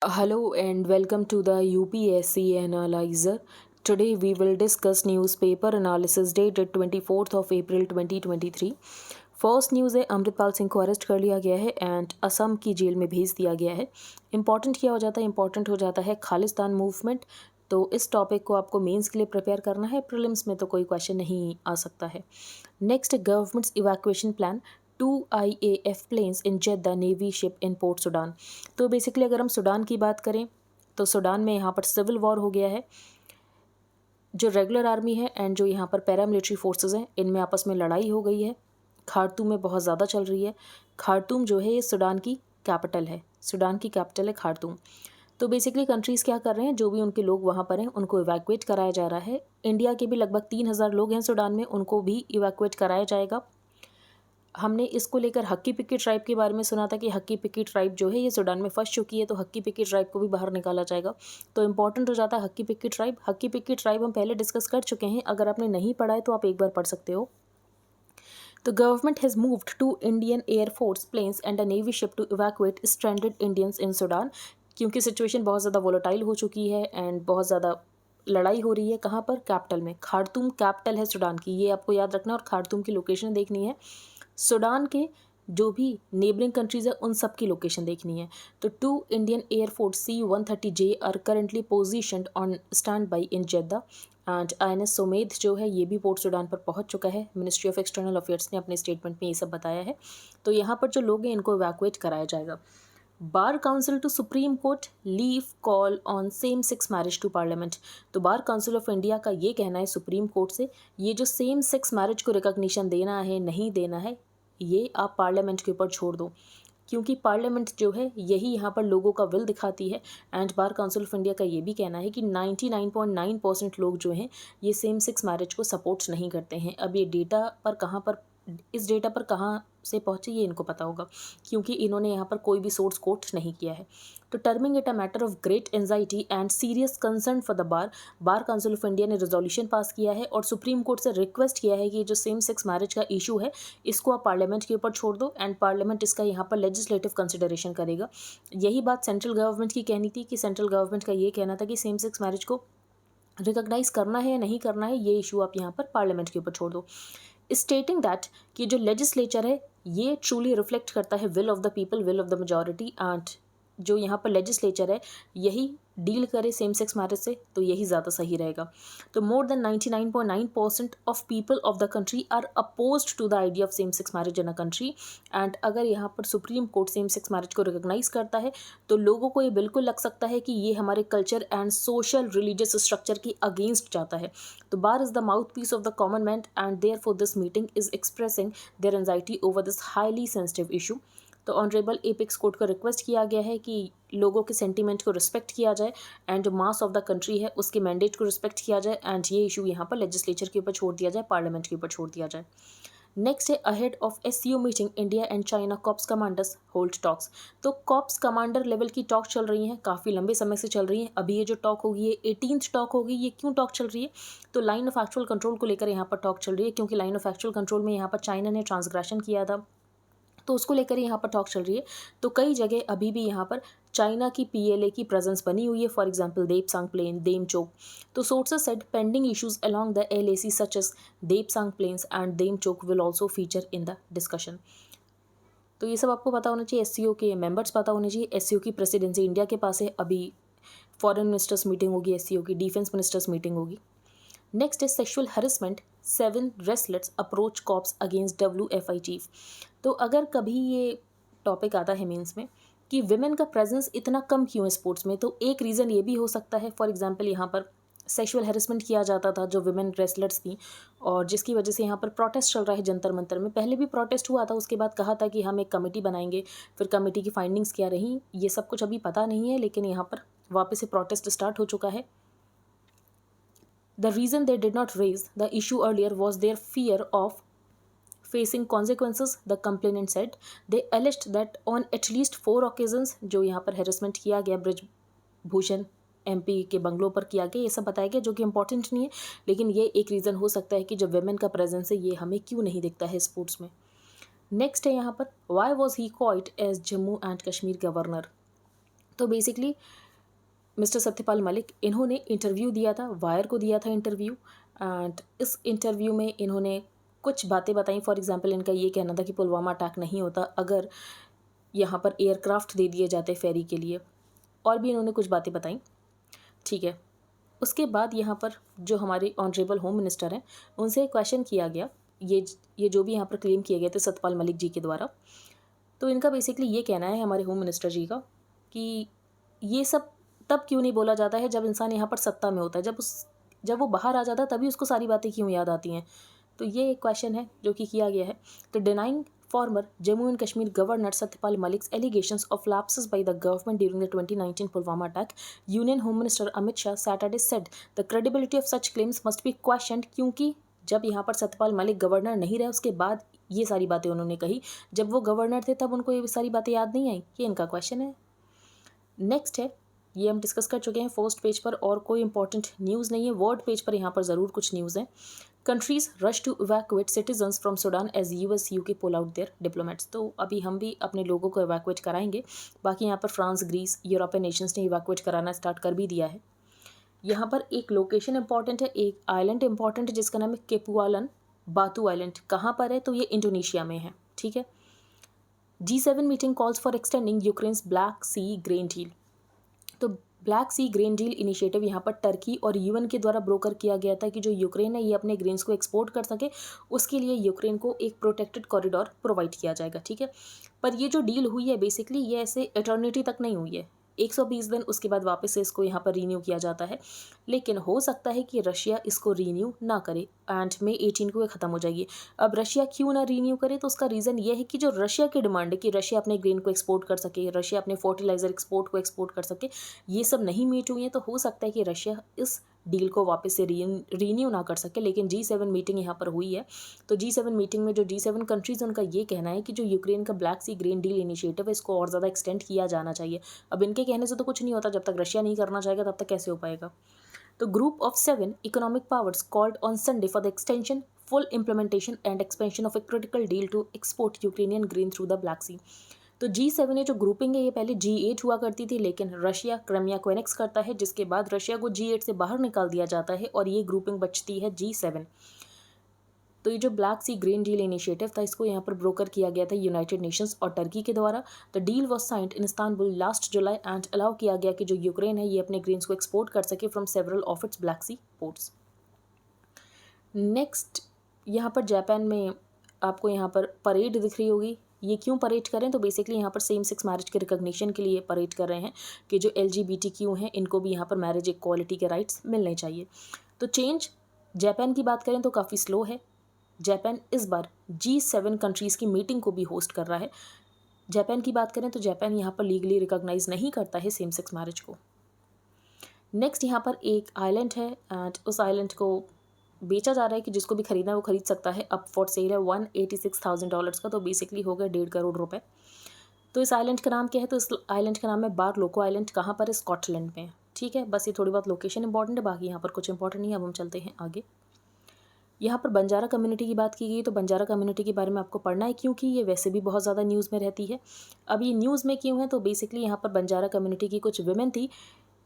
Hello and welcome to the UPSC Analyzer. Today we will discuss newspaper analysis dated 24th of April 2023. First news है अमृतपाल सिंह को arrest कर लिया गया है and Assam की जेल में भेज दिया गया है। इंपॉर्टेंट क्या हो जाता है? इंपॉर्टेंट हो जाता है खालिस्तान मूवमेंट। तो इस टॉपिक को आपको मेंस के लिए प्रिपेयर करना है, प्रीलिम्स में तो कोई क्वेश्चन नहीं आ सकता है। Next, government's evacuation plan 2 IAF planes in Jeddah navy ship in port Sudan. तो बेसिकली अगर हम सूडान की बात करें तो सूडान में यहाँ पर सिविल वॉर हो गया है। जो रेगुलर आर्मी है एंड जो यहाँ पर पैरामिलिट्री फोर्सेस हैं, इनमें आपस में लड़ाई हो गई है। खार्तूम में बहुत ज़्यादा चल रही है। खार्तूम जो है ये सूडान की कैपिटल है। सूडान की कैपिटल है खार्तूम। तो बेसिकली कंट्रीज़ क्या कर रहे हैं, जो भी उनके लोग वहाँ पर हैं उनको इवैक्यूएट कराया जा रहा है। इंडिया के भी लगभग 3,000 लोग हैं सूडान में, उनको भी इवैक्यूएट कराया जाएगा। हमने इसको लेकर हक्की पिक्की ट्राइब के बारे में सुना था कि हक्की पिक्की ट्राइब जो है ये सूडान में फंस चुकी है, तो हक्की पिक्की ट्राइब को भी बाहर निकाला जाएगा। तो इंपॉर्टेंट हो जाता है हक्की पिक्की ट्राइब। हक्की पिक्की ट्राइब हम पहले डिस्कस कर चुके हैं, अगर आपने नहीं पढ़ा है तो आप एक बार पढ़ सकते हो। The government has moved 2 Indian Air Force planes and a Navy ship to evacuate stranded Indians in Sudan, क्योंकि सिचुएशन बहुत ज़्यादा वोलेटाइल हो चुकी है एंड बहुत ज़्यादा लड़ाई हो रही है। कहाँ पर? कैपिटल में। खार्तूम कैपिटल है सूडान की, ये आपको याद रखना, और खार्तूम की लोकेशन देखनी है। सूडान के जो भी नेबरिंग कंट्रीज़ है उन सब की लोकेशन देखनी है। तो 2 Indian Air Force C-130J are currently positioned on standby in Jeddah and INS Sumedha जो है ये भी पोर्ट सूडान पर पहुंच चुका है। मिनिस्ट्री ऑफ एक्सटर्नल अफेयर्स ने अपने स्टेटमेंट में ये सब बताया है। तो यहाँ पर जो लोग हैं इनको इवैक्यूएट कराया जाएगा। Bar Council to Supreme Court leave call on same sex marriage to parliament. तो बार काउंसिल ऑफ इंडिया का ये कहना है सुप्रीम कोर्ट से, ये जो सेम सेक्स मैरिज को रिकॉग्निशन देना है नहीं देना है, ये आप पार्लियामेंट के ऊपर छोड़ दो, क्योंकि पार्लियामेंट जो है यही यहाँ पर लोगों का विल दिखाती है। And bar council of India का ये भी कहना है कि 99.9% लोग जो हैं ये सेम सेक्स मैरिज को सपोर्ट नहीं करते हैं। अब ये डेटा पर कहाँ पर, इस डेटा पर कहाँ से पहुँचे ये इनको पता होगा, क्योंकि इन्होंने यहाँ पर कोई भी सोर्स कोट नहीं किया है। तो terming it a matter of great anxiety and serious concern for the bar council of India ने रेजोल्यूशन पास किया है और सुप्रीम कोर्ट से रिक्वेस्ट किया है कि जो सेम सेक्स मैरिज का इशू है इसको आप पार्लियामेंट के ऊपर छोड़ दो एंड पार्लियामेंट इसका यहाँ पर लेजिस्लेटिव कंसिडरेशन करेगा। यही बात सेंट्रल गवर्नमेंट की कहनी थी कि सेंट्रल गवर्नमेंट का ये कहना था कि सेम सेक्स मैरिज को रिकॉग्नाइज करना है या नहीं करना है, ये इशू आप यहाँ पर पार्लियामेंट के ऊपर छोड़ दो। स्टेटिंग दैट कि जो लेजिस्लेचर है ये ट्रूली रिफ्लेक्ट करता है will of the people, will of the majority, and जो यहाँ पर लेजिस्लेचर है यही डील करे सेम सेक्स मैरिज से, तो यही ज़्यादा सही रहेगा। तो more than 99.9% of people of the country are opposed to the idea of same sex marriage in a country. And अगर यहाँ पर Supreme Court same sex marriage को रिकॉग्नाइज करता है तो लोगों को ये बिल्कुल लग सकता है कि ये हमारे culture and social religious structure की अगेंस्ट जाता है। तो bar is the mouthpiece of the common man and therefore this meeting is expressing their anxiety over this highly sensitive issue. तो ऑनरेबल एपेक्स कोर्ट को request किया गया है कि लोगों के सेंटीमेंट को रिस्पेक्ट किया जाए एंड जो मास ऑफ द कंट्री है उसके मैंडेट को रिस्पेक्ट किया जाए एंड ये इशू यहाँ पर लेजिस्लेचर के ऊपर छोड़ दिया जाए, पार्लियामेंट के ऊपर छोड़ दिया जाए। नेक्स्ट है ahead of SCO meeting India and China corps commanders hold talks. तो कॉप्स कमांडर लेवल की टॉक चल रही हैं, काफ़ी लंबे समय से चल रही हैं। अभी ये जो टॉक होगी ये 18th टॉक होगी। ये क्यों टॉक चल रही है? तो लाइन ऑफ एक्चुअल कंट्रोल को लेकर यहाँ पर टॉक चल रही है, क्योंकि लाइन ऑफ एक्चुअल कंट्रोल में यहाँ पर चाइना ने ट्रांसग्रेशन किया था, तो उसको लेकर यहाँ पर टॉक चल रही है। तो कई जगह अभी भी यहाँ पर चाइना की PLA की प्रेजेंस बनी हुई है, for example Depsang plain, Demchok. तो sources said pending issues along the LAC such as Depsang plains and Demchok will also feature in the discussion. तो ये सब आपको पता होना चाहिए, SCO के मेंबर्स पता होने चाहिए। SCO की प्रेसिडेंसी इंडिया के पास है। अभी फॉरेन मिनिस्टर्स मीटिंग होगी, SCO की डिफेंस मिनिस्टर्स मीटिंग होगी। Next is sexual harassment, 7 wrestlers approach cops against WFI chief. तो अगर कभी ये टॉपिक आता है मीन्स में कि विमेन का प्रेजेंस इतना कम क्यों है स्पोर्ट्स में, तो एक रीज़न ये भी हो सकता है, फॉर एग्जांपल यहाँ पर सेक्शुअल हेरसमेंट किया जाता था जो विमेन रेसलर्स थी, और जिसकी वजह से यहाँ पर प्रोटेस्ट चल रहा है जंतर मंतर में। पहले भी प्रोटेस्ट हुआ था, उसके बाद कहा था कि हम एक कमेटी बनाएंगे, फिर कमेटी की फाइंडिंग्स क्या रही ये सब कुछ अभी पता नहीं है, लेकिन यहाँ पर वापस से प्रोटेस्ट स्टार्ट हो चुका है। The reason they did not raise the issue earlier was their fear of facing consequences, the complainant said. They alleged that on at least 4 occasions जो यहाँ पर harassment किया गया ब्रिजभूषण MP के बंगलों पर किया गया, ये सब बताया गया, जो कि इंपॉर्टेंट नहीं है, लेकिन ये एक रीज़न हो सकता है कि जब वेमेन का प्रेजेंस है ये हमें क्यों नहीं दिखता है स्पोर्ट्स में। नेक्स्ट है यहाँ पर why was he quiet as Jammu and Kashmir governor. तो बेसिकली मिस्टर सत्यपाल मलिक इन्होंने इंटरव्यू दिया था, वायर को दिया था इंटरव्यू, एंड इस इंटरव्यू में इन्होंने कुछ बातें बताई। फॉर एग्जांपल इनका ये कहना था कि पुलवामा अटैक नहीं होता अगर यहाँ पर एयरक्राफ्ट दे दिए जाते फेरी के लिए, और भी इन्होंने कुछ बातें बताई, ठीक है। उसके बाद यहाँ पर जो हमारे ऑनरेबल होम मिनिस्टर हैं उनसे क्वेश्चन किया गया, ये जो भी यहाँ पर क्लेम किए गए थे सत्यपाल मलिक जी के द्वारा। तो इनका बेसिकली ये कहना है हमारे होम मिनिस्टर जी का कि ये सब तब क्यों नहीं बोला जाता है जब इंसान यहाँ पर सत्ता में होता है, जब वो बाहर आ जाता है तभी उसको सारी बातें क्यों याद आती हैं। तो ये एक क्वेश्चन है जो कि किया गया है। तो denying former Jammu and Kashmir Governor Satyapal Malik's allegations of lapses by the government during the 2019 Pulwama attack, Union Home Minister Amit Shah Saturday said the credibility of such claims must be questioned, क्योंकि जब यहाँ पर Satyapal Malik governor नहीं रहे उसके बाद ये सारी बातें उन्होंने कही, जब वो गवर्नर थे तब उनको ये सारी बातें याद नहीं आई, ये इनका क्वेश्चन है। नेक्स्ट है, ये हम डिस्कस कर चुके हैं फर्स्ट पेज पर, और कोई इंपॉर्टेंट न्यूज़ नहीं है। वर्ड पेज पर यहाँ पर ज़रूर कुछ न्यूज़ है। Countries rush to evacuate citizens from Sudan as US UK pull out their diplomats. तो अभी हम भी अपने लोगों को इवैक्यूएट कराएंगे। बाकी यहाँ पर फ्रांस, ग्रीस, यूरोपियन नेशंस ने इवैक्यूएट कराना स्टार्ट कर भी दिया है। यहाँ पर एक लोकेशन इंपॉर्टेंट है, एक आइलैंड इंपॉर्टेंट है जिसका नाम है केपुआलन बातू आइलैंड। कहाँ पर है? तो ये इंडोनेशिया में है, ठीक है। G7 meeting calls for extending Ukraine's Black Sea grain deal. तो Black Sea grain deal initiative यहाँ पर टर्की और UN के द्वारा ब्रोकर किया गया था कि जो यूक्रेन है ये अपने ग्रेन्स को एक्सपोर्ट कर सके, उसके लिए यूक्रेन को एक प्रोटेक्टेड कॉरिडोर प्रोवाइड किया जाएगा, ठीक है। पर ये जो डील हुई है बेसिकली ये ऐसे एटर्निटी तक नहीं हुई है, 120 दिन, उसके बाद वापस से इसको यहाँ पर रीन्यू किया जाता है। लेकिन हो सकता है कि रशिया इसको रीन्यू ना करे एंड May 18 को ये ख़त्म हो जाएगी। अब रशिया क्यों ना रीन्यू करे? तो उसका रीज़न ये है कि जो रशिया की डिमांड है कि रशिया अपने ग्रेन को एक्सपोर्ट कर सके, रशिया अपने फर्टिलाइज़र एक्सपोर्ट कर सके, ये सब नहीं मीट हुई है। तो हो सकता है कि रशिया इस डील को वापस से रीन्यू ना कर सके। लेकिन G7 मीटिंग यहाँ पर हुई है, तो G7 मीटिंग में जो G7 कंट्रीज़ उनका ये कहना है कि जो यूक्रेन का black Sea grain deal initiative है इसको और ज़्यादा एक्सटेंड किया जाना चाहिए। अब इनके कहने से तो कुछ नहीं होता, जब तक रशिया नहीं करना चाहेगा तब तक कैसे हो पाएगा। तो group of 7 economic powers called on Sunday for the extension, full implementation and expansion of a critical deal to export Ukrainian grain through the Black Sea. तो G7 जो ग्रुपिंग है ये पहले G8 हुआ करती थी, लेकिन रशिया क्राइमिया को एनेक्स करता है जिसके बाद रशिया को G8 से बाहर निकाल दिया जाता है और ये ग्रुपिंग बचती है G7। तो ये जो ब्लैक सी ग्रीन डील इनिशिएटिव था इसको यहाँ पर ब्रोकर किया गया था यूनाइटेड नेशंस और टर्की के द्वारा। The deal was signed in Istanbul last July and allow किया गया कि जो यूक्रेन है ये अपने ग्रेन्स को एक्सपोर्ट कर सके from several of its Black Sea ports. Next यहाँ पर जापान में आपको यहाँ पर परेड दिख रही होगी। ये क्यों परेड करें? तो बेसिकली यहाँ पर सेम सेक्स मैरिज के रिकॉग्निशन के लिए परेड कर रहे हैं कि जो LGBTQ हैं इनको भी यहाँ पर मैरिज इक्वालिटी के राइट्स मिलने चाहिए। तो चेंज जापान की बात करें तो काफ़ी स्लो है। जापान इस बार G7 कंट्रीज़ की मीटिंग को भी होस्ट कर रहा है। जापान की बात करें तो जापान यहाँ पर लीगली रिकॉग्नाइज नहीं करता है सेम सेक्स मैरिज को। नेक्स्ट यहाँ पर एक आइलैंड है एंड उस आइलैंड को बेचा जा रहा है कि जिसको भी खरीदना है वो खरीद सकता है। अप फॉर सेल है $186,000 का, तो बेसिकली हो गया 1.5 करोड़ रुपए। तो इस आइलैंड का नाम क्या है? तो इस आइलैंड का नाम है बार लोको आइलैंड। कहाँ पर है? स्कॉटलैंड में, ठीक है। बस ये थोड़ी बहुत लोकेशन इंपॉर्टेंट है, बाकी यहाँ पर कुछ इंपॉर्टेंट नहीं है। अब हम चलते हैं आगे। यहाँ पर बंजारा कम्युनिटी की बात की गई, तो बंजारा कम्युनिटी के बारे में आपको पढ़ना है क्योंकि ये वैसे भी बहुत ज़्यादा न्यूज़ में रहती है। अब ये न्यूज़ में क्यों है? तो बेसिकली यहाँ पर बंजारा कम्युनिटी की कुछ विमेन थी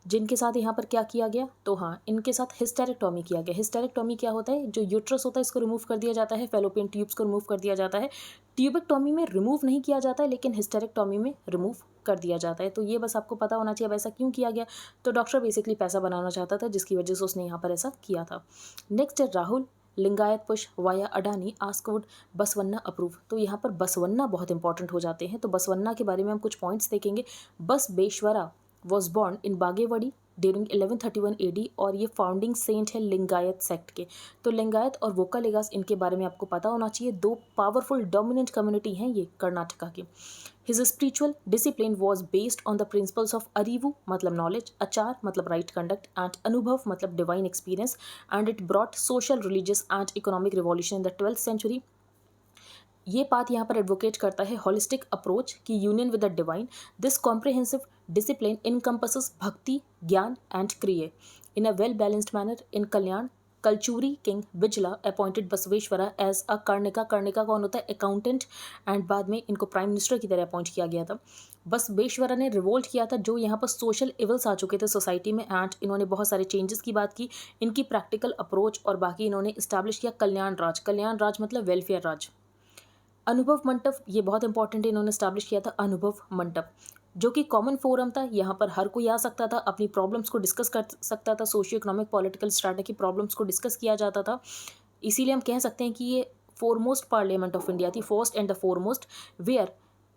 जिनके साथ यहाँ पर क्या किया गया? तो हाँ, इनके साथ हिस्टेरेक्टॉमी किया गया। हिस्टेरेक्टॉमी क्या होता है? जो यूट्रस होता है इसको रिमूव कर दिया जाता है, फेलोपियन ट्यूब्स को रिमूव कर दिया जाता है। ट्यूबेक्टॉमी में रिमूव नहीं किया जाता है लेकिन हिस्टेरेक्टॉमी में रिमूव कर दिया जाता है। तो ये बस आपको पता होना चाहिए अब ऐसा क्यों किया गया। तो डॉक्टर बेसिकली पैसा बनाना चाहता था जिसकी वजह से उसने यहाँ पर ऐसा किया था। नेक्स्ट है राहुल लिंगायत पुश वाया अडानी आस्कवुड बसवन्ना अप्रूव। तो यहाँ पर बसवन्ना बहुत इंपॉर्टेंट हो जाते हैं। तो बसवन्ना के बारे में हम कुछ पॉइंट्स देखेंगे। Basaveshwara was born in Bagewadi during 1131 AD और ये फाउंडिंग सेंट है लिंगायत सेक्ट के। तो लिंगायत और वोकालिगास इनके बारे में आपको पता होना चाहिए। दो पावरफुल डोमिनेंट कम्युनिटी हैं ये कर्नाटका के। His spiritual discipline was based on the principles of arivu मतलब नॉलेज, आचार मतलब राइट कंडक्ट एंड अनुभव मतलब divine experience and it brought social, religious and economic revolution in the 12th century। ये बात यहाँ पर एडवोकेट करता है होलिस्टिक अप्रोच की union with the divine. This comprehensive discipline encompasses bhakti, jnana and kriya in a well balanced manner in Kalyana Kalachuri king Bijjala appointed Basaveshwara as a कर्णिका। कर्णिका कौन होता है? अकाउंटेंट, एंड बाद में इनको प्राइम मिनिस्टर की तरह अपॉइंट किया गया था। बसवेश्वरा ने रिवोल्ट किया था जो यहाँ पर सोशल इवल्स आ चुके थे सोसाइटी में, एंड इन्होंने बहुत सारे चेंजेस की बात की, इनकी प्रैक्टिकल अप्रोच, और बाकी इन्होंने इस्टेब्लिश किया कल्याण राज। कल्याण राज मतलब वेलफेयर राज। अनुभव मंडप, ये बहुत इंपॉर्टेंट है, इन्होंने इस्टेब्लिश किया था अनुभव मंडप, जो कि कॉमन फोरम था। यहाँ पर हर कोई आ सकता था, अपनी प्रॉब्लम्स को डिस्कस कर सकता था, socio economic political strategy problems को डिस्कस किया जाता था। इसीलिए हम कह सकते हैं कि ये फोरमोस्ट पार्लियामेंट ऑफ इंडिया थी, first and the foremost, where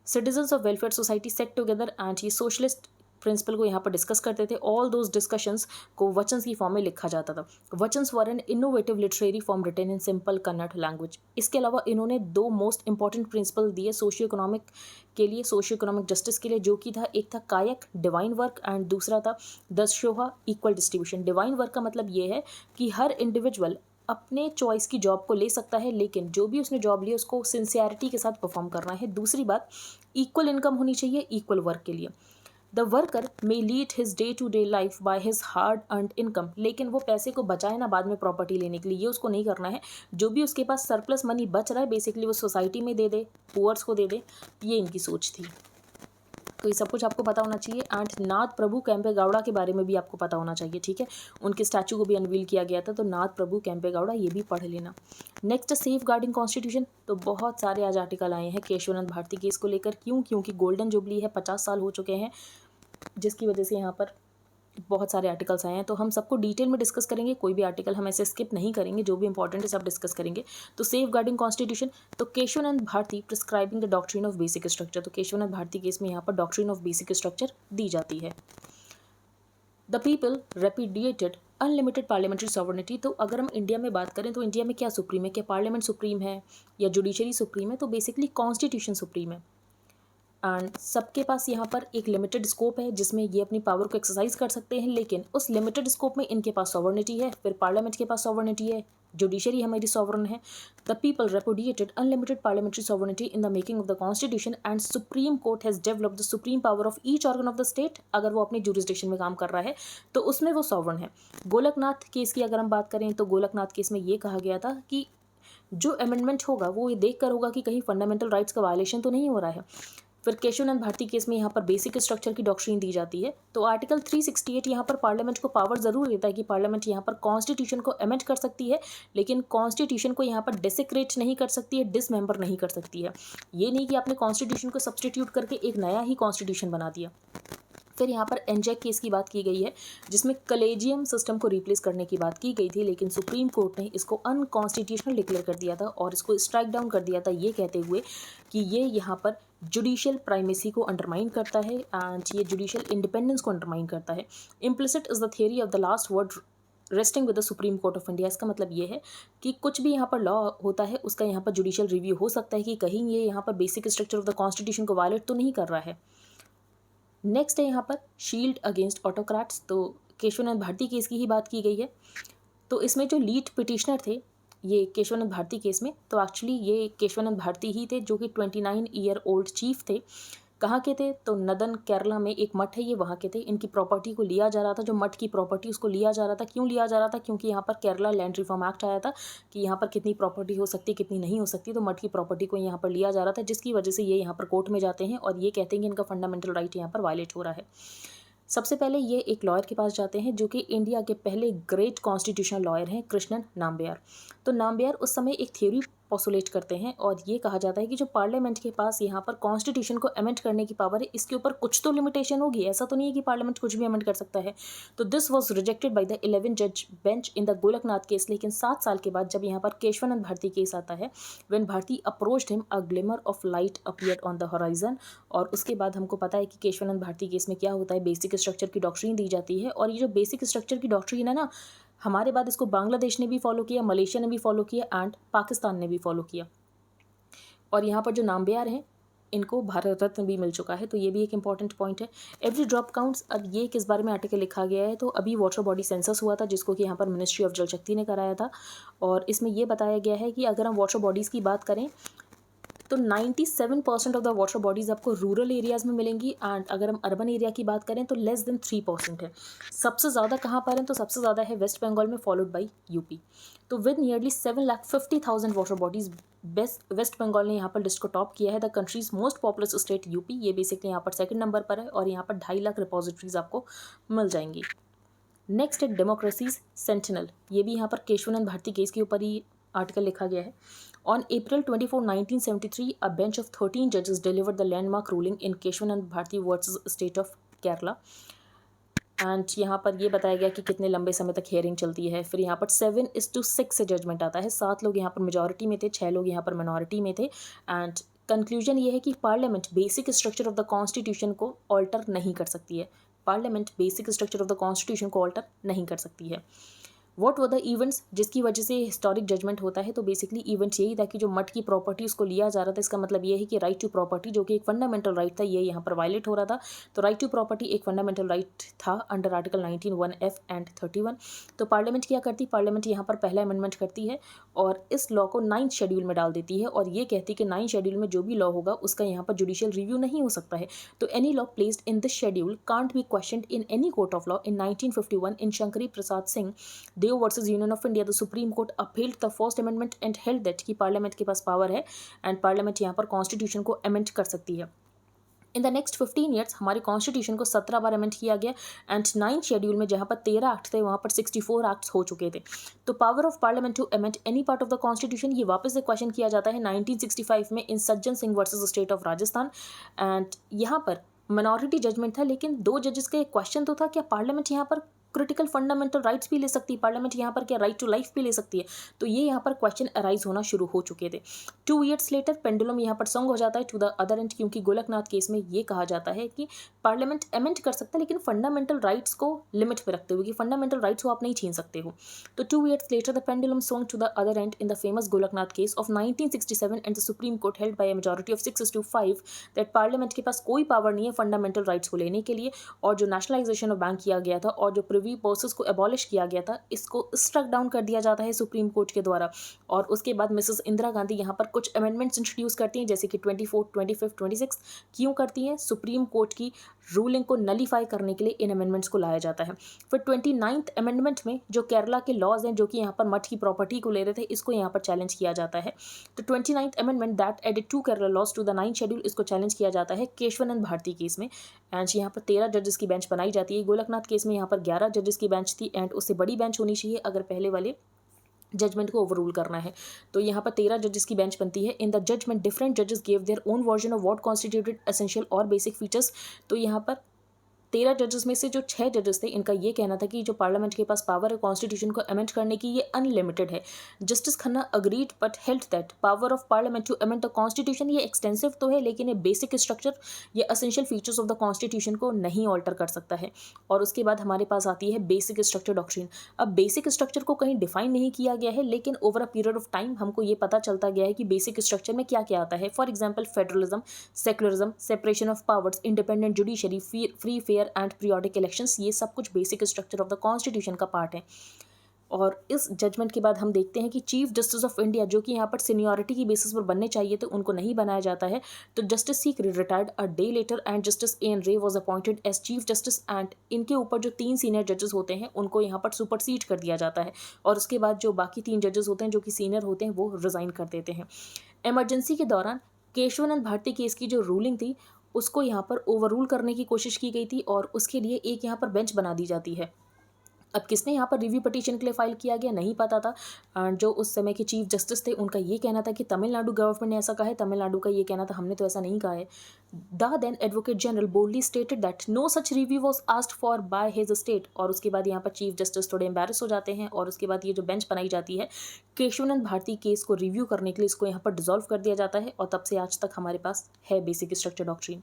citizens of welfare society set together, and ये सोशलिस्ट प्रिंसिपल को यहाँ पर डिस्कस करते थे। ऑल दोज डिस्कशंस को वचन्स की फॉर्म में लिखा जाता था। Vachanas were an innovative literary form written in simple Kannada language. इसके अलावा इन्होंने दो मोस्ट इंपॉर्टेंट प्रिंसिपल दिए सोशियो इकोनॉमिक के लिए, सोशियो इकोनॉमिक जस्टिस के लिए, जो कि था, एक था कायक डिवाइन वर्क, एंड दूसरा था दशोहा इक्वल डिस्ट्रीब्यूशन। डिवाइन वर्क का मतलब ये है कि हर इंडिविजुअल अपने चॉइस की जॉब को ले सकता है, लेकिन जो भी उसने जॉब ली उसको सिंसियरिटी के साथ परफॉर्म करना है। दूसरी बात, इक्वल इनकम होनी चाहिए इक्वल वर्क के लिए। The worker may lead his day to day life by his hard earned income, लेकिन वो पैसे को बचाए ना बाद में प्रॉपर्टी लेने के लिए, ये उसको नहीं करना है। जो भी उसके पास सरप्लस मनी बच रहा है बेसिकली वो सोसाइटी में दे दे, पुअर्स को दे दे, ये इनकी सोच थी। तो ये सब कुछ आपको पता होना चाहिए। एंड नाथ प्रभु केम्पेगौड़ा के बारे में भी आपको पता होना चाहिए, ठीक है। उनके स्टैचू को भी अनवील किया गया था, तो नाथ प्रभु केम्पेगौड़ा ये भी पढ़ लेना। Next, safeguarding constitution. तो बहुत सारे आज आर्टिकल आए हैं केशवानंद भारती केस को लेकर। क्यों? क्योंकि गोल्डन जुबली है, 50 साल हो चुके हैं, जिसकी वजह से यहाँ पर बहुत सारे आर्टिकल्स आए हैं। तो हम सबको डिटेल में डिस्कस करेंगे, कोई भी आर्टिकल हम ऐसे स्किप नहीं करेंगे, जो भी इंपॉर्टेंट है सब डिस्कस करेंगे। तो सेफ गार्डिंग कॉन्स्टिट्यूशन, तो Kesavananda Bharati prescribing the doctrine of basic structure. तो केशवानंद भारती केस में यहाँ पर डॉक्ट्रिन ऑफ बेसिक स्ट्रक्चर दी जाती है। The people repudiated unlimited parliamentary sovereignty. तो अगर हम इंडिया में बात करें तो इंडिया में क्या सुप्रीम है? क्या पार्लियामेंट सुप्रीम है या जुडिशरी सुप्रीम है? तो बेसिकली कॉन्स्टिट्यूशन सुप्रीम है। एंड सबके पास यहाँ पर एक लिमिटेड स्कोप है जिसमें ये अपनी पावर को एक्सरसाइज कर सकते हैं, लेकिन उस लिमिटेड स्कोप में इनके पास सॉवरेनिटी है, फिर पार्लियामेंट के पास सॉवरेनिटी है, जुडिशरी हमारी सॉवरन है। The people repudiated unlimited parliamentary sovereignty in the making of the constitution, and Supreme Court has developed the supreme power of each organ of the state. अगर वो अपनी जुरिस्डिक्शन में काम कर रहा है तो उसमें वो सॉवरन है। गोलकनाथ केस की अगर हम बात करें तो गोलकनाथ केस में ये कहा गया था कि जो अमेंडमेंट होगा वो ये देख कर होगा कि कहीं फंडामेंटल राइट्स का वायलेशन तो नहीं हो रहा है। फिर केशवानंद भारती केस में यहाँ पर बेसिक स्ट्रक्चर की डॉक्ट्रिन दी जाती है। तो आर्टिकल 368 यहाँ पर पार्लियामेंट को पावर जरूर देता है कि पार्लियामेंट यहाँ पर कॉन्स्टिट्यूशन को अमेंड कर सकती है, लेकिन कॉन्स्टिट्यूशन को यहाँ पर डेसिक्रेट नहीं कर सकती है, डिसमेंबर नहीं कर सकती है। ये नहीं कि आपने कॉन्स्टिट्यूशन को सब्सटीट्यूट करके एक नया ही कॉन्स्टिट्यूशन बना दिया। फिर यहाँ पर एनजेक केस की बात की गई है जिसमें कलेजियम सिस्टम को रिप्लेस करने की बात की गई थी, लेकिन सुप्रीम कोर्ट ने इसको अनकॉन्स्टिट्यूशनल डिक्लेयर कर दिया था और इसको स्ट्राइक डाउन कर दिया था, ये कहते हुए कि ये यहाँ पर जुडिशियल प्राइमेसी को अंडरमाइन करता है एंड ये जुडिशियल इंडिपेंडेंस को अंडरमाइन करता है। Implicit is the theory of the last word resting with the Supreme court of India. इसका मतलब ये है कि कुछ भी यहाँ पर लॉ होता है उसका यहाँ पर जुडिशियल रिव्यू हो सकता है कि कहीं ये यहाँ पर basic structure of the constitution को वायलेट तो नहीं कर रहा है। नेक्स्ट है यहाँ पर शील्ड अगेंस्ट ऑटोक्रेट्स। तो केशवानंद भारती केस की ही बात की गई है। तो इसमें जो लीड पिटिशनर थे ये केशवानंद भारती केस में, तो एक्चुअली ये केशवानंद भारती ही थे जो कि 29 ईयर ओल्ड चीफ थे। कहाँ के थे? तो नदन केरला में एक मठ है, ये वहाँ के थे। इनकी प्रॉपर्टी को लिया जा रहा था, जो मठ की प्रॉपर्टी उसको लिया जा रहा था। क्यों लिया जा रहा था? क्योंकि यहाँ पर केरला लैंड रिफॉर्म एक्ट आया था कि यहाँ पर कितनी प्रॉपर्टी हो सकती है कितनी नहीं हो सकती, तो मठ की प्रॉपर्टी को यहाँ पर लिया जा रहा था, जिसकी वजह से ये यहाँ पर कोर्ट में जाते हैं और ये कहते हैं कि इनका फंडामेंटल राइट यहाँ पर वायलेट हो रहा है। सबसे पहले ये एक लॉयर के पास जाते हैं जो कि इंडिया के पहले ग्रेट कॉन्स्टिट्यूशनल लॉयर हैं, कृष्णन नाम्बियार। तो नाम्बियार उस समय एक थ्योरी पोसुलेट करते हैं और ये कहा जाता है कि जो पार्लियामेंट के पास यहाँ पर कॉन्स्टिट्यूशन को अमेंड करने की पावर है, इसके ऊपर कुछ तो लिमिटेशन होगी। ऐसा तो नहीं है कि पार्लियामेंट कुछ भी अमेंड कर सकता है। तो this was rejected by the 11 जज bench in the Golaknath case. लेकिन 7 साल के बाद जब यहाँ पर केशवानंद भारती केस आता है, when Bharati approached him a glimmer of light appeared on the horizon. और उसके बाद हमको पता है कि केशवानंद भारती केस में क्या होता है, बेसिक स्ट्रक्चर की डॉक्ट्रिन दी जाती है। और ये जो बेसिक स्ट्रक्चर की डॉक्ट्रिन है ना, हमारे बाद इसको बांग्लादेश ने भी फॉलो किया, मलेशिया ने भी फॉलो किया एंड पाकिस्तान ने भी फॉलो किया। और यहाँ पर जो नाम्बियार हैं इनको भारत रत्न भी मिल चुका है, तो ये भी एक इंपॉर्टेंट पॉइंट है। Every drop counts. अब ये किस बारे में आर्टिकल लिखा गया है? तो अभी वाटर बॉडी सेंसस हुआ था जिसको कि यहाँ पर मिनिस्ट्री ऑफ जल शक्ति ने कराया था, और इसमें ये बताया गया है कि अगर हम वाटर बॉडीज़ की बात करें तो 97% ऑफ द वाटर बॉडीज़ आपको रूरल एरियाज़ में मिलेंगी एंड अगर हम अर्बन एरिया की बात करें तो लेस देन 3% है। सबसे ज़्यादा कहाँ पर है, तो सबसे ज़्यादा है वेस्ट बंगाल में, फॉलोड बाई यूपी। तो with nearly 7,50,000 water bodies West Bengal ने यहाँ पर लिस्ट को टॉप किया है। The country's most populous state UP, ये बेसिकली यहाँ पर सेकंड नंबर पर है और यहाँ पर 2.5 लाख रिपोजिटरीज आपको मिल जाएंगी। नेक्स्ट है डेमोक्रेसीज सेंटिनल, ये भी यहाँ पर केशवानंद भारती केस के ऊपर ही आर्टिकल लिखा गया है। On April 24, 1973, a bench of 13 judges delivered the landmark ruling in Kesavananda Bharati versus state of Kerala. And यहाँ पर ये बताया गया कि कितने लंबे समय तक हियरिंग चलती है। फिर यहाँ पर 7:6 से जजमेंट आता है। 7 लोग यहाँ पर मेजॉरिटी में थे, 6 लोग यहाँ पर मिनॉरिटी में थे। एंड कंक्लूजन ये है कि parliament basic structure of the constitution को ऑल्टर नहीं कर सकती है। Parliament basic structure of the constitution को ऑल्टर नहीं कर सकती है। व्हाट वर द इवेंट्स जिसकी वजह से हिस्टोरिक जजमेंट होता है, तो बेसिकली इवेंट्स यही था कि जो मठ की प्रॉपर्टी उसको लिया जा रहा था। इसका मतलब ये है कि राइट टू प्रॉपर्टी जो कि एक फंडामेंटल राइट था, ये यहाँ पर वायलेट हो रहा था। तो राइट टू प्रॉपर्टी एक फंडामेंटल राइट था अंडर आर्टिकल 19(1)(f एंड 31। तो पार्लियामेंट क्या करती, पार्लियामेंट यहाँ पर पहला अमेंडमेंट करती है और इस लॉ को 9th शेड्यूल में डाल देती है और ये कहती है कि 9th शेड्यूल में जो भी लॉ होगा उसका यहाँ पर जुडिशियल रिव्यू नहीं हो सकता है। तो any law placed in this schedule can't be questioned in any court of law. In 1951 in Shankari Prasad Singh Deo versus union of India, the Supreme Court appealed the first amendment and held that कि parliament के पास power है and parliament यहाँ पर constitution को amend कर सकती है। इन द नेक्स्ट 15 ईयर्स हमारे कॉन्स्टिट्यूशन को 17 बार अमेंड किया गया एंड 9th शेड्यूल में जहाँ पर 13 एक्ट थे वहाँ पर 64 एक्ट्स हो चुके थे। तो power of parliament to amend any part of the constitution ये वापस से क्वेश्चन किया जाता है 1965 में इन Sajjan Singh versus state of Rajasthan. And यहाँ पर मिनॉरिटी जजमेंट था, लेकिन 2 जजेस का एक क्वेश्चन तो था, क्या पार्लियामेंट यहाँ पर क्रिटिकल फंडामेंटल राइट्स भी ले सकती है, पार्लियामेंट यहाँ पर क्या राइट टू लाइफ भी ले सकती है। तो ये यहाँ पर क्वेश्चन अराइज होना शुरू हो चुके थे। 2 ईयर्स लेटर पेंडुलम यहाँ पर स्विंग हो जाता है टू द अदर एंड, क्योंकि गोलकनाथ केस में ये कहा जाता है कि पार्लियामेंट अमेंड कर सकता है लेकिन फंडामेंटल राइट्स को लिमिट पे रखते हुए कि फंडामेंटल राइट्स को आप नहीं छीन सकते हो। तो 2 years later the pendulum swing to the other end in the famous Golaknath case of 1967 and the Supreme Court held by a majority of 6-5 that parliament के पास कोई पावर नहीं है फंडामेंटल राइट्स को लेने के लिए। और जो नेशनलाइजेशन ऑफ बैंक किया गया था और जो प्रिवी पर्सेस को अबॉलिश किया गया था, इसको स्ट्रक डाउन कर दिया जाता है सुप्रीम कोर्ट के द्वारा। और उसके बाद मिसेस इंदिरा गांधी यहाँ पर कुछ अमेंडमेंट्स इंट्रोड्यूस करती हैं, जैसे कि 24, 25, 26। क्यों करती हैं, सुप्रीम कोर्ट की रूलिंग को नलीफाई करने के लिए इन अमेंडमेंट्स को लाया जाता है। फिर 29th अमेंडमेंट में जो केरला के लॉज हैं जो कि यहाँ पर मठ की प्रॉपर्टी को ले रहे थे, इसको यहाँ पर चैलेंज किया जाता है। तो 29th amendment that added 2 Kerala laws to the 9th schedule, इसको चैलेंज किया जाता है केशवानंद भारती केस में। एंड यहाँ पर 13 जजेस की बेंच बनाई जाती है। गोलकनाथ केस में यहाँ पर 11 जजेस की बेंच थी एंड उससे बड़ी बेंच होनी चाहिए अगर पहले वाले जजमेंट को ओवररूल करना है। तो यहाँ पर 13 जजेस की बेंच बनती है। इन द जजमेंट डिफरेंट जजेस give their own version of what constituted essential और बेसिक फीचर्स। तो यहाँ पर 13 जजेस में से जो 6 जजेस थे, इनका ये कहना था कि जो पार्लियामेंट के पास पावर है कॉन्स्टिट्यूशन को अमेंड करने की, ये अनलिमिटेड है। Justice Khanna agreed but held that power of parliament to amend the constitution ये एक्सटेंसिव तो है, लेकिन ये बेसिक स्ट्रक्चर, ये essential features of the constitution को नहीं ऑल्टर कर सकता है। और उसके बाद हमारे पास आती है बेसिक स्ट्रक्चर डॉक्ट्रिन। अब बेसिक स्ट्रक्चर को कहीं डिफाइन नहीं किया गया है, लेकिन over a period of time हमको ये पता चलता गया है कि बेसिक स्ट्रक्चर में क्या क्या आता है। For example federalism, secularism, separation of powers, independent judiciary, free fair and periodic elections, ये सब कुछ basic structure of the constitution का पार्ट है। और इस जजमेंट के बाद हम देखते हैं कि चीफ जस्टिस ऑफ इंडिया, जो कि यहाँ पर सीनियरिटी की बेसिस पर बनने चाहिए थे, उनको नहीं बनाया जाता है। तो Justice C retired a day later and Justice A N Ray was appointed as chief justice and इनके ऊपर जो 3 सीनियर जजेस होते हैं उनको यहाँ पर सुपरसीड कर दिया जाता है। और उसके बाद जो बाकी 3 जजेस होते हैं जो कि सीनियर होते हैं वो रिजाइन कर देते हैं। इमरजेंसी के दौरान केशवानंद भारती केस की जो रूलिंग थी उसको यहाँ पर ओवररूल करने की कोशिश की गई थी और उसके लिए एक यहाँ पर बेंच बना दी जाती है। अब किसने यहाँ पर रिव्यू पिटीशन के लिए फाइल किया गया नहीं पता था। जो उस समय के चीफ जस्टिस थे उनका ये कहना था कि तमिलनाडु गवर्नमेंट ने ऐसा कहा है, तमिलनाडु का ये कहना था हमने तो ऐसा नहीं कहा है। The then advocate general boldly stated that no such review was asked for by his state. और उसके बाद यहाँ पर चीफ जस्टिस थोड़े एम्बैरस हो जाते हैं और उसके बाद ये जो बेंच बनाई जाती है केशवानंद भारती केस को रिव्यू करने के लिए इसको यहाँ पर डिसॉल्व कर दिया जाता है और तब से आज तक हमारे पास है बेसिक स्ट्रक्चर डॉक्ट्रिन।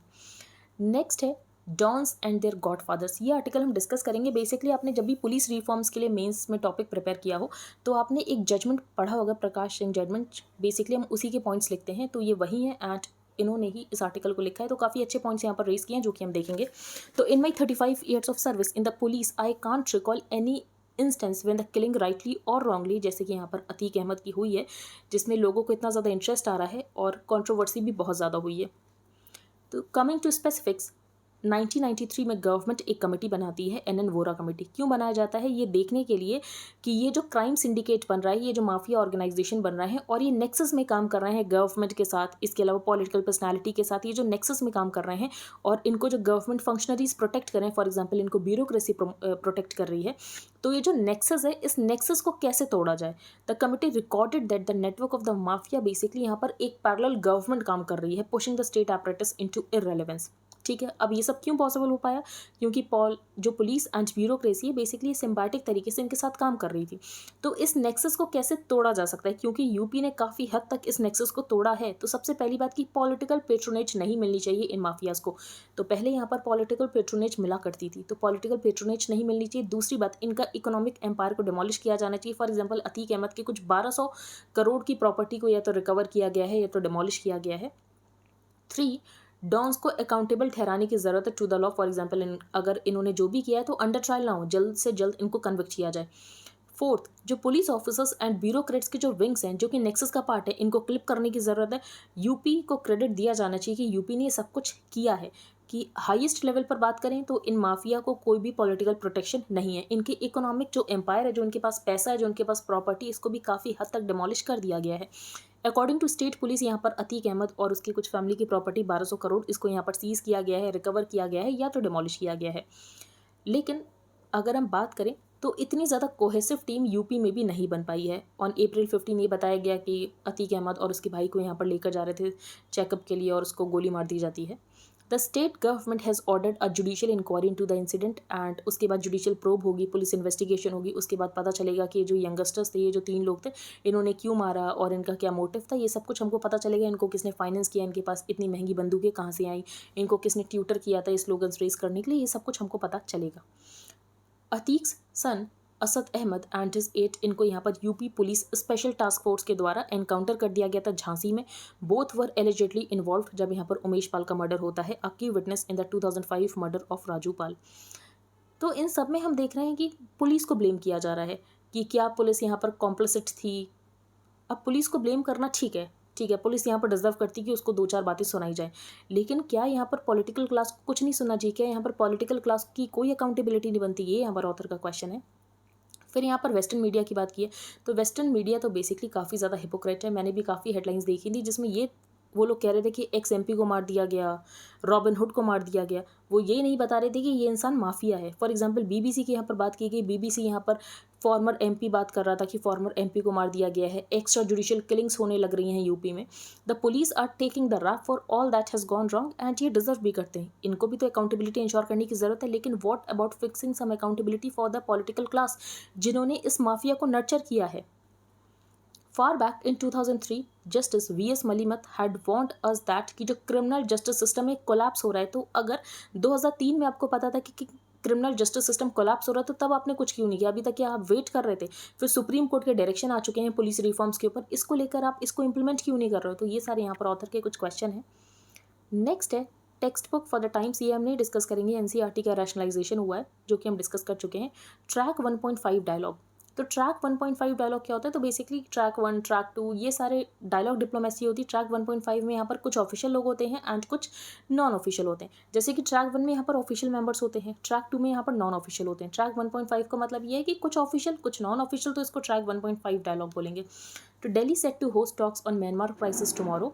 नेक्स्ट है डॉन्स एंड देयर गॉडफादर्स। ये आर्टिकल हम डिस्कस करेंगे। बेसिकली आपने जब भी पुलिस रिफॉर्म्स के लिए मेंस में टॉपिक प्रिपेयर किया हो तो आपने एक जजमेंट पढ़ा होगा, प्रकाश सिंह जजमेंट। बेसिकली हम उसी के पॉइंट्स लिखते हैं, तो ये वही है एंड इन्होंने ही इस आर्टिकल को लिखा है। तो काफ़ी अच्छे पॉइंट्स यहाँ पर रेज किए हैं जो कि हम देखेंगे। तो इन माई 35 years of service in the police I can't recall any instance when the killing rightly और रॉन्गली, जैसे कि यहाँ पर अतीक अहमद की हुई है, जिसमें लोगों को इतना ज़्यादा इंटरेस्ट आ रहा है और कंट्रोवर्सी भी बहुत ज़्यादा हुई है। तो कमिंग टू स्पेसिफिक्स, 1993 में गवर्नमेंट एक कमेटी बनाती है, एन वोरा कमेटी। क्यों बनाया जाता है? ये देखने के लिए कि ये जो क्राइम सिंडिकेट बन रहा है, ये जो माफिया ऑर्गेनाइजेशन बन रहा है और ये नेक्सस में काम कर रहे हैं गवर्नमेंट के साथ, इसके अलावा पॉलिटिकल पर्सनालिटी के साथ, ये जो नेक्सस में काम कर रहे हैं और इनको जो गवर्नमेंट फंक्शनरीज प्रोटेक्ट करें, फॉर एग्जाम्पल इनको ब्यूरोक्रेसी प्रोटेक्ट कर रही है, तो ये जो नेक्सस है, इस नेक्सस को कैसे तोड़ा जाए। The committee recorded that the network of the mafia, basically यहाँ पर एक पैरेलल गवर्नमेंट काम कर रही है, pushing the state apparatus into irrelevance. ठीक है, अब ये सब क्यों पॉसिबल हो पाया? क्योंकि जो पुलिस एंड ब्यूरोक्रेसी है, बेसिकली सिम्बाटिक तरीके से इनके साथ काम कर रही थी। तो इस नेक्सस को कैसे तोड़ा जा सकता है? क्योंकि यूपी ने काफ़ी हद तक इस नेक्सस को तोड़ा है। तो सबसे पहली बात कि पॉलिटिकल पेट्रोनेज नहीं मिलनी चाहिए इन माफियाज को। तो पहले यहाँ पर पॉलिटिकल पेट्रोनेज मिला करती थी, तो पॉलिटिकल पेट्रोनेज नहीं मिलनी चाहिए। दूसरी बात, इनका इकोनॉमिक एम्पायर को डिमोलिश किया जाना चाहिए। फॉर एग्जाम्पल अतीक अहमद के कुछ 1200 करोड़ की प्रॉपर्टी को या तो रिकवर किया गया है या तो डिमोलिश किया गया है। 3, डॉन्स को अकाउंटेबल ठहराने की जरूरत है to the law. For example अगर इन्होंने जो भी किया है तो अंडर ट्रायल ना हो, जल्द से जल्द इनको कन्विक्ट किया जाए। 4, जो पुलिस ऑफिसर्स एंड ब्यूरोक्रेट्स के जो विंग्स हैं, जो कि नेक्सस का पार्ट है, इनको क्लिप करने की ज़रूरत है। यूपी को क्रेडिट दिया जाना चाहिए कि यूपी ने ये सब कुछ किया है। कि हाईएस्ट लेवल पर बात करें तो इन माफिया को कोई भी पॉलिटिकल प्रोटेक्शन नहीं है। इनके इकोनॉमिक जो एम्पायर है, जो इनके पास पैसा है, जो इनके पास प्रॉपर्टी, इसको भी काफ़ी हद तक डिमोलिश कर दिया गया है। अकॉर्डिंग टू स्टेट पुलिस, यहाँ पर अतीक अहमद और उसकी कुछ फैमिली की प्रॉपर्टी 1200 करोड़, इसको यहाँ पर सीज किया गया है, रिकवर किया गया है या तो डिमोलिश किया गया है। लेकिन अगर हम बात करें तो इतनी ज़्यादा कोहेसिव टीम यूपी में भी नहीं बन पाई है। ऑन April 15 ये बताया गया कि अतीक अहमद और उसके भाई को यहाँ पर लेकर जा रहे थे चेकअप के लिए और उसको गोली मार दी जाती है। The state government has ordered a judicial inquiry into the incident and उसके बाद जुडिशियल प्रोब होगी, पुलिस इन्वेस्टिगेशन होगी। उसके बाद पता चलेगा कि ये जो यंगस्टर्स थे, ये जो 3 लोग थे, इन्होंने क्यों मारा और इनका क्या मोटिव था। ये सब कुछ हमको पता चलेगा। इनको किसने फाइनेंस किया, इनके पास इतनी महंगी बंदूकें कहाँ से आई, इनको किसने ट्यूटर किया था स्लोगन्स रेज करने के लिए, ये सब कुछ हमको पता चलेगा। अतीक्स सन असद अहमद एंड हिज 8, इनको यहाँ पर UP police special task force के द्वारा एनकाउंटर कर दिया गया था झांसी में। बोथ वर एलिजेडली इन्वॉल्व जब यहाँ पर उमेश पाल का मर्डर होता है, a key witness in the 2005 murder of Raju Pal. तो इन सब में हम देख रहे हैं कि पुलिस को ब्लेम किया जा रहा है कि क्या पुलिस यहाँ पर कॉम्प्लिसिट थी। अब पुलिस को ब्लेम करना ठीक है, पुलिस यहाँ पर डिजर्व करती कि उसको 2-4 बातें सुनाई जाए, लेकिन क्या यहाँ पर पॉलिटिकल क्लास को कुछ नहीं सुनना चाहिए? क्या यहाँ पर पॉलिटिकल क्लास की कोई अकाउंटेबिलिटी नहीं बनती? ये यहाँ पर ऑथर का क्वेश्चन है। फिर यहाँ पर वेस्टर्न मीडिया की बात की है, तो वेस्टर्न मीडिया तो बेसिकली काफ़ी ज़्यादा हिपोक्रेट है। मैंने भी काफ़ी हेडलाइंस देखी थी जिसमें ये वो लोग कह रहे थे कि एक्स एमपी को मार दिया गया, रॉबिन हुड को मार दिया गया। वो ये नहीं बता रहे थे कि ये इंसान माफिया है। फॉर एग्जांपल बीबीसी की यहाँ पर बात की गई, बीबीसी यहाँ पर फॉर्मर एमपी बात कर रहा था कि फॉर्मर एमपी को मार दिया गया है, एक्स्ट्रा जुडिशियल किलिंग्स होने लग रही हैं यूपी में। The police are taking the rap for all that has gone wrong and ये डिजर्व भी करते हैं। इनको भी तो अकाउंटेबिलिटी इंश्योर करने की ज़रूरत है, लेकिन what about fixing some accountability for the political class जिन्होंने इस माफिया को नर्चर किया है। Far back in 2003, Justice V.S. Malimat had warned us that कि जो क्रिमिनल जस्टिस सिस्टम में कोलैप्स हो रहा है, तो अगर 2003 में आपको पता था कि क्रिमिनल जस्टिस सिस्टम कोलैप्स हो रहा है, तो तब आपने कुछ क्यों नहीं किया? अभी तक क्या आप वेट कर रहे थे? फिर सुप्रीम कोर्ट के डायरेक्शन आ चुके हैं पुलिस रिफॉर्म्स के ऊपर, इसको लेकर आप इसको इंप्लीमेंट क्यों नहीं कर रहे हो? तो ये सारे यहाँ पर ऑथर के कुछ क्वेश्चन हैं। नेक्स्ट है text book for the times, ये हम नहीं डिस्कस करेंगे। एनसीईआरटी का रैशनलाइजेशन हुआ है जो कि हम डिस्कस कर चुके हैं। ट्रैक 1.5 डायलॉग, तो ट्रैक 1.5 डायलॉग क्या होता है? तो बेसिकली ट्रैक 1, ट्रैक 2 ये सारे डायलॉग डिप्लोमेसी होती है। ट्रैक 1.5 में यहाँ पर कुछ ऑफिशियल लोग होते हैं एंड कुछ नॉन ऑफिशियल होते हैं। जैसे कि ट्रैक 1 में यहाँ पर ऑफिशियल मेंबर्स होते हैं, ट्रैक 2 में यहाँ पर नॉन ऑफिशियल होते हैं। ट्रैक 1.5 का मतलब ये है कि कुछ ऑफिशियल कुछ नॉन ऑफिशियल, तो इसको ट्रैक 1.5 डायलॉग बोलेंगे। तो Delhi set to host talks on Myanmar crisis tomorrow.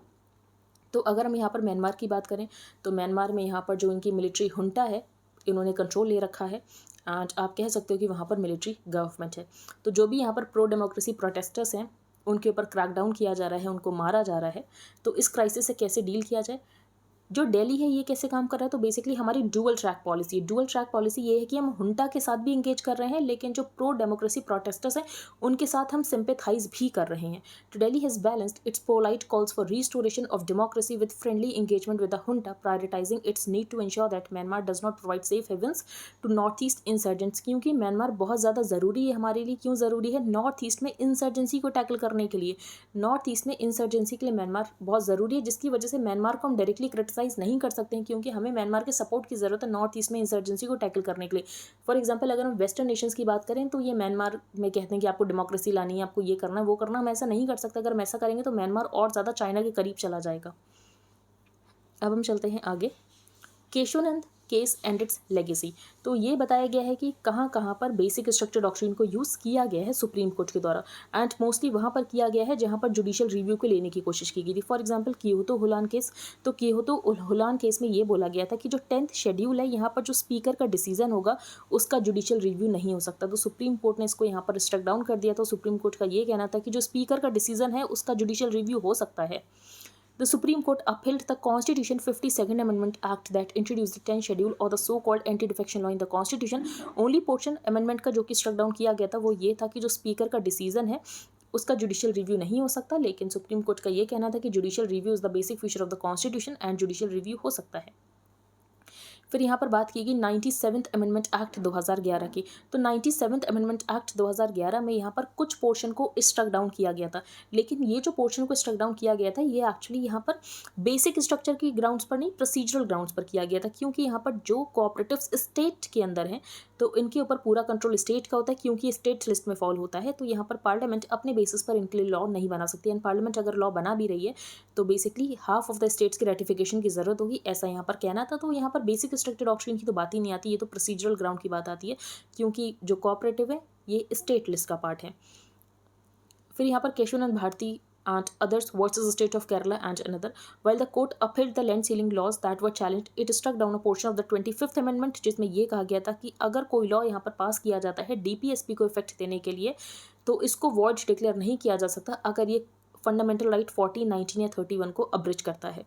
तो अगर हम यहाँ पर म्यांमार की बात करें तो म्यांमार में यहाँ पर जो इनकी मिलिट्री हुंटा है, इन्होंने कंट्रोल ले रखा है एंड आप कह सकते हो कि वहाँ पर मिलिट्री गवर्नमेंट है। तो जो भी यहाँ पर प्रो डेमोक्रेसी प्रोटेस्टर्स हैं उनके ऊपर क्रैकडाउन किया जा रहा है, उनको मारा जा रहा है। तो इस क्राइसिस से कैसे डील किया जाए? जो दिल्ली है ये कैसे काम कर रहा है? तो बेसिकली हमारी डुअल ट्रैक पॉलिसी ये है कि हम हुंटा के साथ भी इंगेज कर रहे हैं, लेकिन जो प्रो डेमोक्रेसी प्रोटेस्टर्स हैं उनके साथ हम सिंपैथाइज भी कर रहे हैं। तो Delhi has balanced its polite calls for restoration of democracy with friendly engagement with the junta, prioritising its need to ensure that Myanmar does not provide safe havens to North East insurgents. क्योंकि Myanmar बहुत ज़्यादा ज़रूरी है हमारे लिए। क्यों ज़रूरी है? नॉर्थ ईस्ट में इंसर्जेंसी को टैकल करने के लिए। नॉर्थ ईस्ट में इंसर्जेंसी के लिए म्यांमार बहुत ज़रूरी है, जिसकी वजह से म्यांमार को हम डायरेक्टली क्रिटिसाइज एक्सरसाइज नहीं कर सकते हैं क्योंकि हमें म्यांमार के सपोर्ट की ज़रूरत है नॉर्थ ईस्ट में इंसर्जेंसी को टैकल करने के लिए। फॉर एग्जांपल अगर हम वेस्टर्न नेशंस की बात करें तो ये म्यांमार में कहते हैं कि आपको डेमोक्रेसी लानी है, आपको ये करना है वो करना, हम ऐसा नहीं कर सकते। अगर हम ऐसा करेंगे तो म्यांमार और ज़्यादा चाइना के करीब चला जाएगा। अब हम चलते हैं आगे। Kesavananda case and its legacy. तो ये बताया गया है कि कहाँ कहाँ पर बेसिक स्ट्रक्चर डॉक्ट्रिन को यूज़ किया गया है सुप्रीम कोर्ट के द्वारा, एंड मोस्टली वहाँ पर किया गया है जहाँ पर जुडिशियल रिव्यू को लेने की कोशिश की गई थी। फॉर एग्जांपल कियोतो हुलान केस, तो कियोतो हुलान केस में ये बोला गया था कि जो 10th शेड्यूल है यहाँ पर जो स्पीकर का डिसीजन होगा उसका जुडिशियल रिव्यू नहीं हो सकता। तो सुप्रीम कोर्ट ने इसको यहाँ पर स्ट्रक डाउन कर दिया। तो सुप्रीम कोर्ट का ये कहना था कि जो स्पीकर का डिसीजन है उसका जुडिशियल रिव्यू हो सकता है। The Supreme Court upheld the Constitution 52nd Amendment Act that introduced the 10th Schedule or the so-called anti-defection law in the Constitution. Only portion amendment का जो कि स्ट्रक डाउन किया गया था वो ये था कि जो स्पीकर का डिसीजन है उसका जुडिशियल रिव्यू नहीं हो सकता, लेकिन सुप्रीम कोर्ट का ये कहना था कि judicial review is the basic feature of the constitution and judicial review हो सकता है। फिर यहाँ पर बात की गई 97th अमेंडमेंट एक्ट 2011 की। तो 97th अमेंडमेंट एक्ट 2011 में यहाँ पर कुछ पोर्शन को स्ट्रक डाउन किया गया था, लेकिन ये जो पोर्शन को स्ट्रक डाउन किया गया था ये एक्चुअली यहाँ पर बेसिक स्ट्रक्चर की ग्राउंड्स पर नहीं, प्रोसीजरल ग्राउंड्स पर किया गया था, क्योंकि यहाँ पर जो कोऑपरेटिव्स स्टेट के अंदर हैं तो इनके ऊपर पूरा कंट्रोल स्टेट का होता है, क्योंकि स्टेट लिस्ट में फॉल होता है। तो यहाँ पर पार्लियामेंट अपने बेसिस पर इनके लिए लॉ नहीं बना सकती, एंड पार्लियामेंट अगर लॉ बना भी रही है तो basically half of the states की रेटिफिकेशन की जरूरत होगी, ऐसा यहाँ पर कहना था। तो यहाँ पर बेसिक स्ट्रक्चर डॉक्ट्रिन की तो बात ही नहीं आती, ये तो प्रोसीजरल ग्राउंड की बात आती है, क्योंकि जो कोऑपरेटिव है ये स्टेट लिस्ट का पार्ट है। फिर यहाँ पर Keshavananda Bharti and others versus the state of Kerala and another. While the court upheld the land ceiling laws that were challenged, it struck down a portion of the 25th amendment जिसमें ये कहा गया था कि अगर कोई लॉ यहाँ पर पास किया जाता है डीपीएसपी को इफेक्ट देने के लिए तो इसको वॉइड डिक्लेयर नहीं किया जा सकता अगर ये फंडामेंटल राइट 14, 19 या 31 को अब्रिज करता है।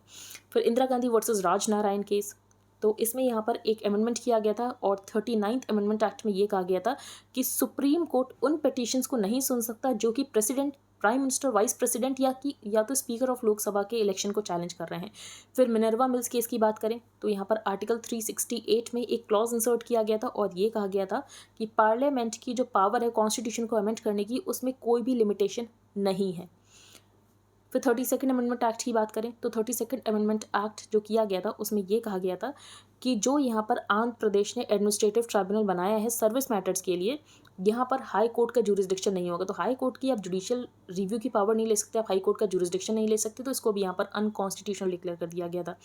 फिर इंदिरा गांधी वर्सेस राज नारायण केस, तो इसमें यहाँ पर एक अमेंडमेंट किया गया था और 39th अमेंडमेंट एक्ट में ये कहा गया था कि सुप्रीम कोर्ट उन पिटीशंस को नहीं सुन सकता जो कि president, prime minister, vice president या तो स्पीकर ऑफ लोकसभा के इलेक्शन को चैलेंज कर रहे हैं। फिर मिनर्वा मिल्स केस की बात करें तो यहाँ पर आर्टिकल 368 में एक क्लॉज इंसर्ट किया गया था और ये कहा गया था कि पार्लियामेंट की जो पावर है कॉन्स्टिट्यूशन को अमेंड करने की उसमें कोई भी लिमिटेशन नहीं है। फिर 32nd अमेंडमेंट एक्ट की बात करें तो 32nd अमेंडमेंट एक्ट जो किया गया था उसमें ये कहा गया था कि जो यहाँ पर आंध्र प्रदेश ने एडमिनिस्ट्रेटिव ट्राइब्यूनल बनाया है सर्विस मैटर्स के लिए, यहाँ पर हाई कोर्ट का जुरिस्डिक्शन नहीं होगा। तो हाई कोर्ट की आप जुडिशियल रिव्यू की पावर नहीं ले सकते, आप हाई कोर्ट का जुरिस्डिक्शन नहीं ले सकते, तो इसको भी यहाँ पर अनकॉन्स्टिट्यूशनल डिक्लेयर कर दिया गया था।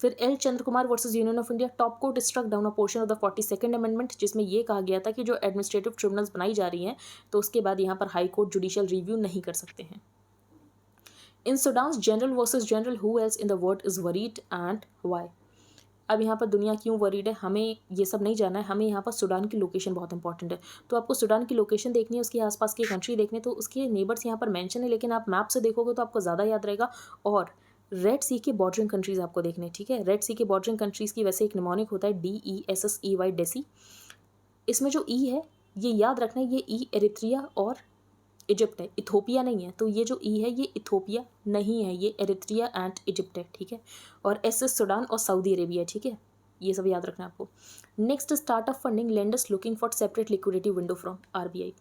फिर L Chandra Kumar versus union of India, top court struck down a portion of the 42nd amendment जिसमें ये कहा गया था कि जो एडमिनिस्ट्रेटिव ट्रिब्यूनल्स बनाई जा रही हैं तो उसके बाद यहाँ पर हाई कोर्ट जुडिशियल रिव्यू नहीं कर सकते हैं। In Sudan's general versus general, who else in the world is worried and why? अब यहाँ पर दुनिया क्यों वरीड है हमें ये सब नहीं जानना है, हमें यहाँ पर सूडान की लोकेशन बहुत इंपॉर्टेंट है। तो आपको सूडान की लोकेशन देखनी है, उसके आसपास की कंट्री देखनी है, तो उसके नेबर्स यहाँ पर मेंशन है, लेकिन आप मैप से देखोगे तो आपको ज़्यादा याद रहेगा। और रेड सी के बॉर्डरिंग कंट्रीज़ आपको देखने, ठीक है। रेड सी के बॉर्डरिंग कंट्रीज़ की वैसे एक निमोनिक होता है DESSEY डेसी। इसमें जो ई है ये याद रखना है, ये ई एरिथ्रिया और इजिप्ट है, इथोपिया नहीं है। तो ये जो ई है ये इथोपिया नहीं है, ये एरिथ्रिया एंड इजिप्ट है, ठीक है। और SS सूडान और सऊदी अरेबिया, ठीक है। ये सब याद रखना है आपको। Next, startup funding, lenders looking for separate liquidity window from RBI।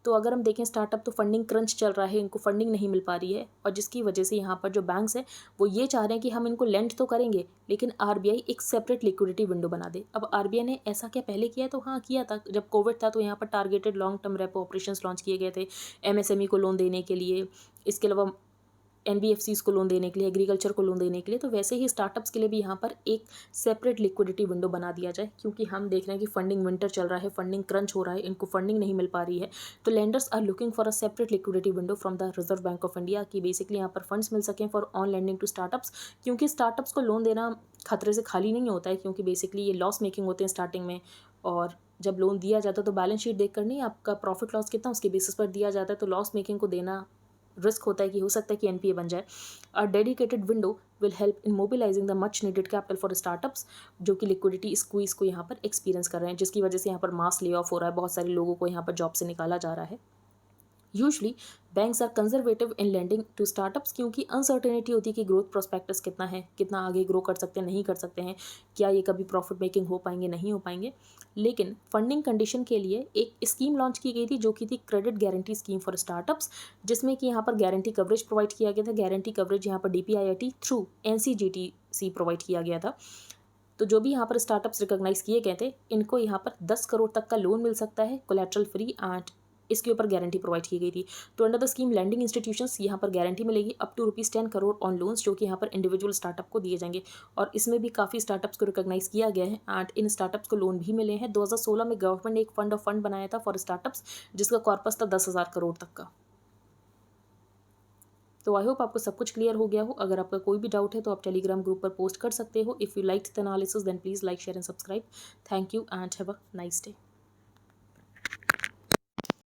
तो अगर हम देखें स्टार्टअप तो फंडिंग क्रंच चल रहा है, इनको फंडिंग नहीं मिल पा रही है और जिसकी वजह से यहाँ पर जो बैंक्स हैं वो ये चाह रहे हैं कि हम इनको लेंड तो करेंगे लेकिन RBI एक सेपरेट लिक्विडिटी विंडो बना दे। अब RBI ने ऐसा क्या पहले किया? तो हाँ किया था, जब कोविड था तो यहाँ पर targeted long term repo operations launch किए गए थे MSME को लोन देने के लिए, इसके अलावा NBFCs को लोन देने के लिए, एग्रीकल्चर को लोन देने के लिए। तो वैसे ही स्टार्टअप्स के लिए भी यहाँ पर एक सेपरेट लिक्विडिटी विंडो बना दिया जाए, क्योंकि हम देख रहे हैं कि फंडिंग विंटर चल रहा है, फंडिंग क्रंच हो रहा है, इनको फंडिंग नहीं मिल पा रही है। तो lenders are looking for a separate liquidity window from the Reserve Bank of India कि बेसिकली यहाँ पर फंड्स मिल सकें for on lending to startups, क्योंकि स्टार्टअप्स को लोन देना खतरे से खाली नहीं होता है, क्योंकि बेसिकली ये लॉस मेकिंग होते हैं स्टार्टिंग में। और जब लोन दिया जाता है तो बैलेंस शीट देखकर नहीं, आपका प्रॉफिट लॉस कितना उसके बेसिस पर दिया जाता है। तो लॉस मेकिंग को देना रिस्क होता है कि हो सकता है कि NPA बन जाए। A dedicated window will help in mobilising the much needed capital for startups जो कि लिक्विडिटी स्क्वीज को यहाँ पर एक्सपीरियंस कर रहे हैं, जिसकी वजह से यहाँ पर मास ले ऑफ हो रहा है, बहुत सारे लोगों को यहाँ पर जॉब से निकाला जा रहा है। Usually banks are conservative in lending to startups, क्योंकि अनसर्टेनिटी होती है कि ग्रोथ प्रोस्पेक्टस कितना है, कितना आगे ग्रो कर सकते हैं, नहीं कर सकते हैं, क्या ये कभी प्रॉफिट मेकिंग हो पाएंगे, नहीं हो पाएंगे। लेकिन फंडिंग कंडीशन के लिए एक स्कीम लॉन्च की गई थी जो कि थी credit guarantee scheme for startups, जिसमें कि यहाँ पर गारंटी कवरेज प्रोवाइड किया गया था। गारंटी कवरेज यहाँ पर DPIIT थ्रू NCGTC प्रोवाइड किया गया था। तो जो भी यहाँ पर स्टार्टअप्स रिकॉग्नाइज किए गए थे, इनको यहाँ पर 10 करोड़ तक का लोन मिल सकता है कोलैटरल फ्री, एंड इसके ऊपर गारंटी प्रोवाइड की गई थी। तो under the scheme lending institutions यहाँ पर गारंटी मिलेगी up to ₹10 crore on loans, जो कि यहाँ पर इंडिविजुअल स्टार्टअप को दिए जाएंगे। और इसमें भी काफ़ी स्टार्टअप्स को रिकॉग्नाइज किया गया है एंड इन स्टार्टअप्स को लोन भी मिले हैं। 2016 में गवर्नमेंट ने एक फंड बनाया था फॉर स्टार्टअप्स, जिसका कॉर्पस था 10,000 करोड़ तक का। तो आई होप आपको सब कुछ क्लियर हो गया हो। अगर आपका कोई भी डाउट है तो आप टेलीग्राम ग्रुप पर पोस्ट कर सकते हो। If you like the analysis then please like, share and subscribe. Thank you and have a nice day.